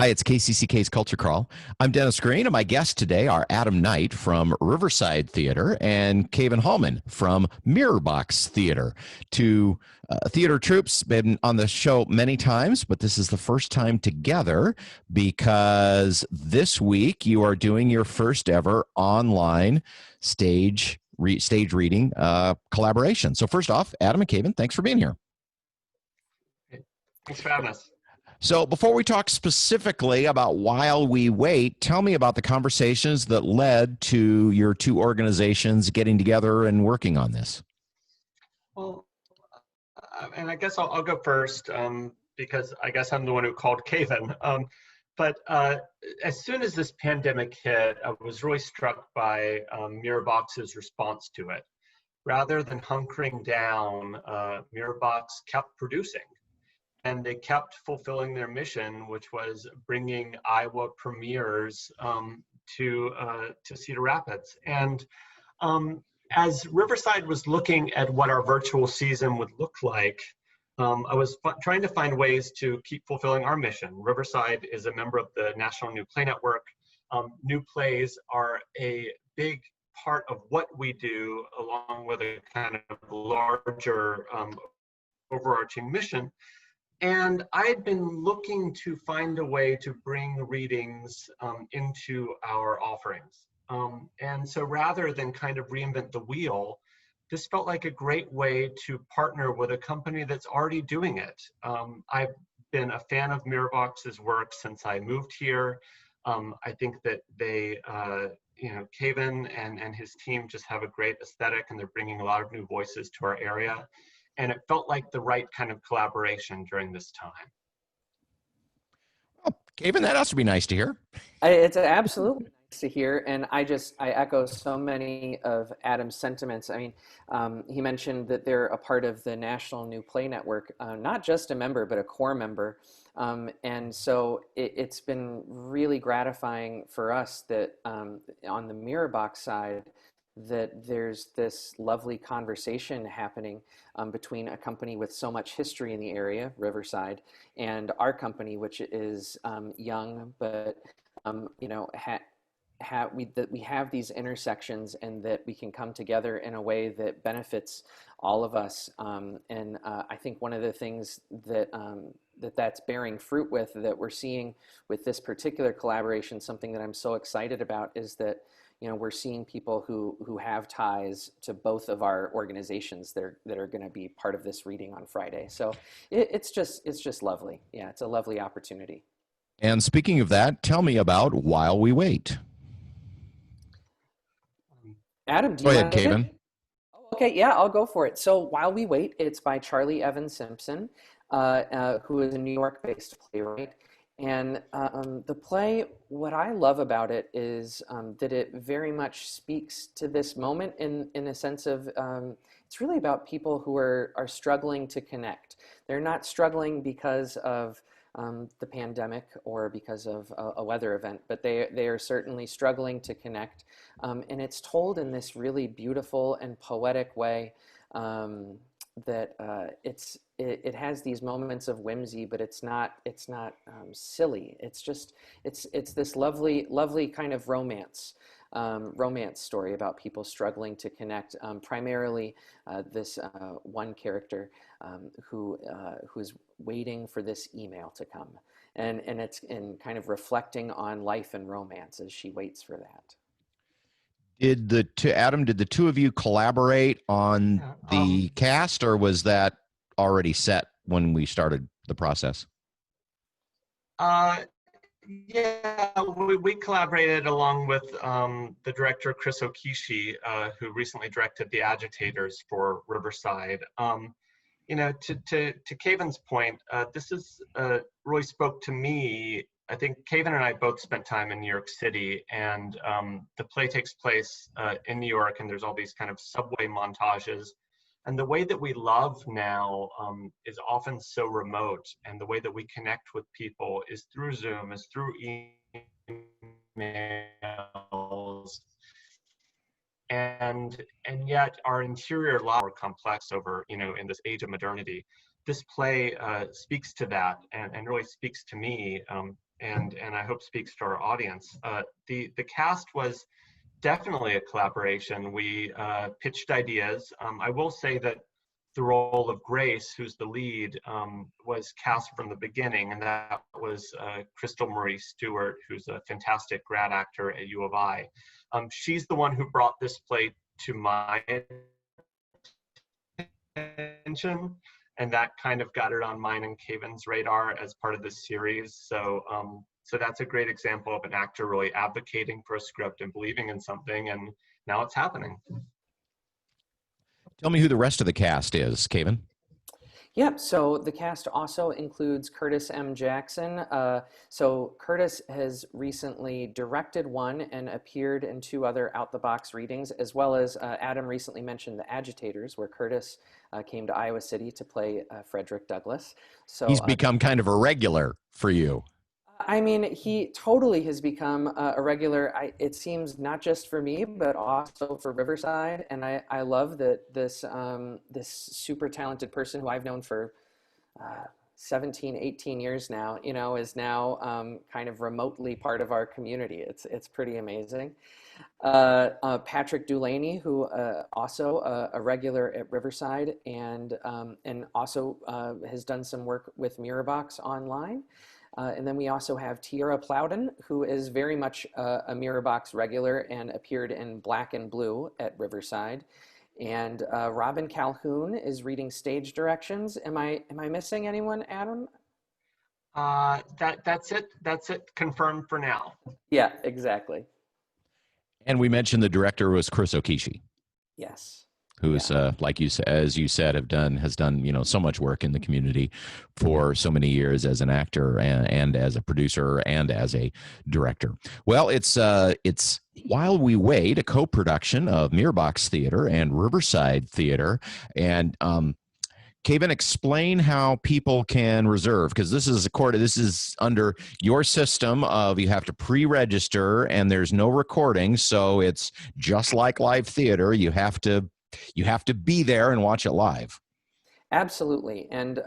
Hi, it's KCCK's Culture Crawl. I'm Dennis Green, and my guests today are Adam Knight from Riverside Theater and Caven Hallman from Mirrorbox Theater. Two theater troupes, been on the show many times, but this is the first time together because this week you are doing your first ever online stage reading collaboration. So first off, Adam and Caven, thanks for being here. Thanks for having us. So before we talk specifically about While We Wait, tell me about the conversations that led to your two organizations getting together and working on this. Well, and I guess I'll go first because I guess I'm the one who called Caven. But as soon as this pandemic hit, I was really struck by Mirrorbox's response to it. Rather than hunkering down, Mirrorbox kept producing. And they kept fulfilling their mission, which was bringing Iowa premieres to Cedar Rapids. And as Riverside was looking at what our virtual season would look like, I was trying to find ways to keep fulfilling our mission. Riverside is a member of the National New Play Network. New plays are a big part of what we do, along with a kind of larger overarching mission. And I had been looking to find a way to bring readings into our offerings. And so rather than kind of reinvent the wheel, this felt like a great way to partner with a company that's already doing it. I've been a fan of Mirrorbox's work since I moved here. I think that they, Caven and his team just have a great aesthetic, and they're bringing a lot of new voices to our area. And it felt like the right kind of collaboration during this time. Oh, Caven, that has to be nice to hear. It's absolutely nice to hear, and I echo so many of Adam's sentiments. I mean, he mentioned that they're a part of the National New Play Network, not just a member, but a core member. And so it's been really gratifying for us that on the Mirrorbox side, that there's this lovely conversation happening between a company with so much history in the area, Riverside, and our company, which is young, but we have these intersections, and that we can come together in a way that benefits all of us. And I think one of the things that that's bearing fruit with, that we're seeing with this particular collaboration, something that I'm so excited about, is that we're seeing people who have ties to both of our organizations that are going to be part of this reading on Friday. So it's just lovely. Yeah, it's a lovely opportunity. And speaking of that, tell me about While We Wait. Adam, do you go ahead, Caven? Okay, yeah, I'll go for it. So While We Wait, it's by Charly Evon Simpson, who is a New York-based playwright. And the play, what I love about it is that it very much speaks to this moment in a sense of, it's really about people who are struggling to connect. They're not struggling because of the pandemic or because of a weather event, but they are certainly struggling to connect. And it's told in this really beautiful and poetic way that it has these moments of whimsy, but it's not silly. It's this lovely kind of romance story about people struggling to connect. Primarily, this one character who's waiting for this email to come, and it's kind of reflecting on life and romance as she waits for that. Adam, did the two of you collaborate on the cast, or was that already set when we started the process? Yeah, we collaborated along with the director, Chris Okiishi, who recently directed The Agitators for Riverside. To Caven's point, this is really spoke to me. I think Caven and I both spent time in New York City, and the play takes place in New York, and there's all these kind of subway montages. And the way that we love now is often so remote, and the way that we connect with people is through Zoom, is through emails, and yet our interior lives are complex over, in this age of modernity. This play speaks to that, and really speaks to me and I hope speaks to our audience. The cast was definitely a collaboration. We pitched ideas. I will say that the role of Grace, who's the lead, was cast from the beginning, and that was Crystal Marie Stewart, who's a fantastic grad actor at U of I. She's the one who brought this play to my attention, and that kind of got it on mine and Kaven's radar as part of this series. So that's a great example of an actor really advocating for a script and believing in something, and now it's happening. Tell me who the rest of the cast is, Kaven. Yep, so the cast also includes Curtis M. Jackson. So Curtis has recently directed one and appeared in 2 other out-the-box readings, as well as Adam recently mentioned The Agitators, where Curtis came to Iowa City to play Frederick Douglass. So he's become kind of a regular for you. I mean, he totally has become a regular, it seems, not just for me, but also for Riverside. And I love that this super talented person who I've known for 17, 18 years now, is now kind of remotely part of our community. It's pretty amazing. Patrick Dulaney, who also a regular at Riverside and also has done some work with Mirrorbox online. And then we also have Tiara Plowden, who is very much a Mirrorbox regular and appeared in Black and Blue at Riverside. And Robin Calhoun is reading stage directions. Am I missing anyone, Adam? That's it. That's it. Confirmed for now. Yeah, exactly. And we mentioned the director was Chris Okiishi. Yes. Who's like you said, as you said, has done so much work in the community for so many years as an actor and as a producer and as a director. Well, it's While We Wait, a co-production of Mirrorbox Theater and Riverside Theater, and Kaven, explain how people can reserve, because this is under your system of you have to pre-register and there's no recording, so it's just like live theater. You have to be there and watch it live. Absolutely, and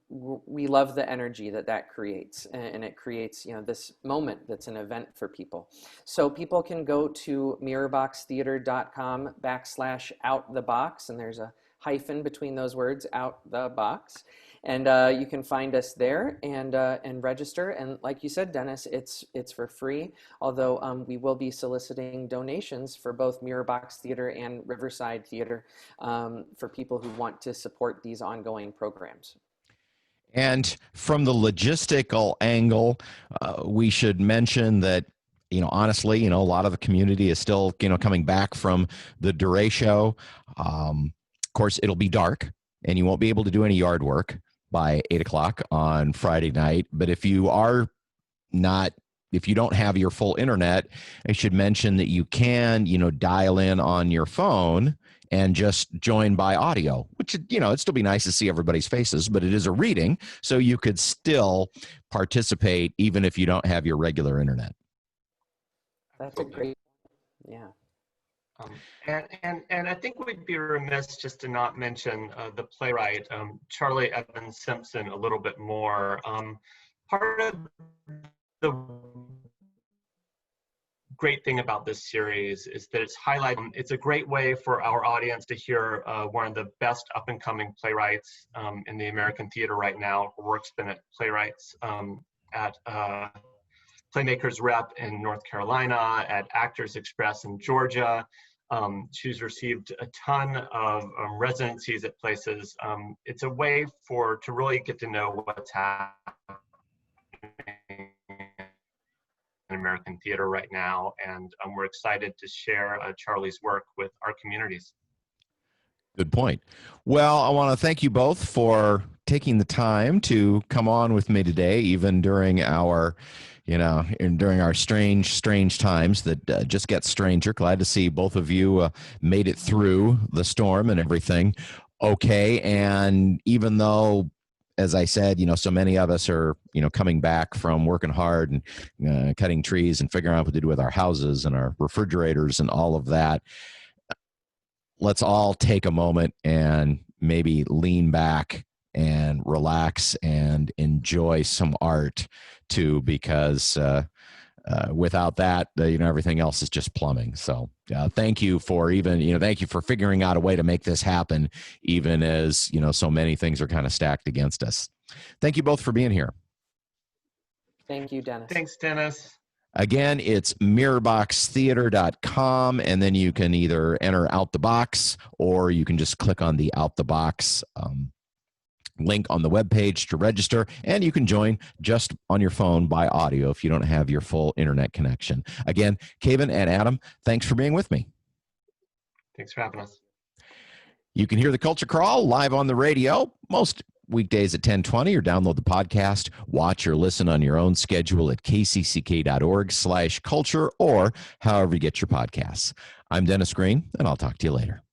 we love the energy that creates, and it creates this moment that's an event for people. So people can go to mirrorboxtheater.com/outthebox, and there's a hyphen between those words, out the box, and you can find us there and register. And like you said, Dennis, it's for free. Although we will be soliciting donations for both Mirrorbox Theater and Riverside Theater for people who want to support these ongoing programs. And from the logistical angle, we should mention that honestly, a lot of the community is still coming back from the Duray show. Of course, it'll be dark, and you won't be able to do any yard work by 8 o'clock on Friday night. But if you don't have your full internet, I should mention that you can, dial in on your phone and just join by audio, which, it'd still be nice to see everybody's faces, but it is a reading, so you could still participate even if you don't have your regular internet. That's a great, yeah. And I think we'd be remiss just to not mention the playwright, Charly Evon Simpson, a little bit more. Part of the great thing about this series is that it's a great way for our audience to hear one of the best up-and-coming playwrights in the American theater right now, works been at playwrights at Playmakers Rep in North Carolina, at Actors Express in Georgia. She's received a ton of residencies at places. It's a way to really get to know what's happening in American theater right now, and we're excited to share Charly's work with our communities. Good point. Well, I want to thank you both for taking the time to come on with me today, even during our during our strange times that just get stranger. Glad to see both of you made it through the storm and everything okay. And even though, as I said, so many of us are, coming back from working hard and cutting trees and figuring out what to do with our houses and our refrigerators and all of that, let's all take a moment and maybe lean back and relax and enjoy some art too, because without that, everything else is just plumbing. So thank you for thank you for figuring out a way to make this happen, even as, so many things are kind of stacked against us. Thank you both for being here. Thank you, Dennis. Thanks, Dennis. Again, it's mirrorboxtheater.com, and then you can either enter Out the Box, or you can just click on the Out the Box link on the webpage to register, and you can join just on your phone by audio if you don't have your full internet connection. Again, Kevin and Adam, thanks for being with me. Thanks for having us. You can hear the Culture Crawl live on the radio most weekdays at 10:20, or download the podcast, watch or listen on your own schedule at kcck.org/culture, or however you get your podcasts. I'm Dennis Green, and I'll talk to you later.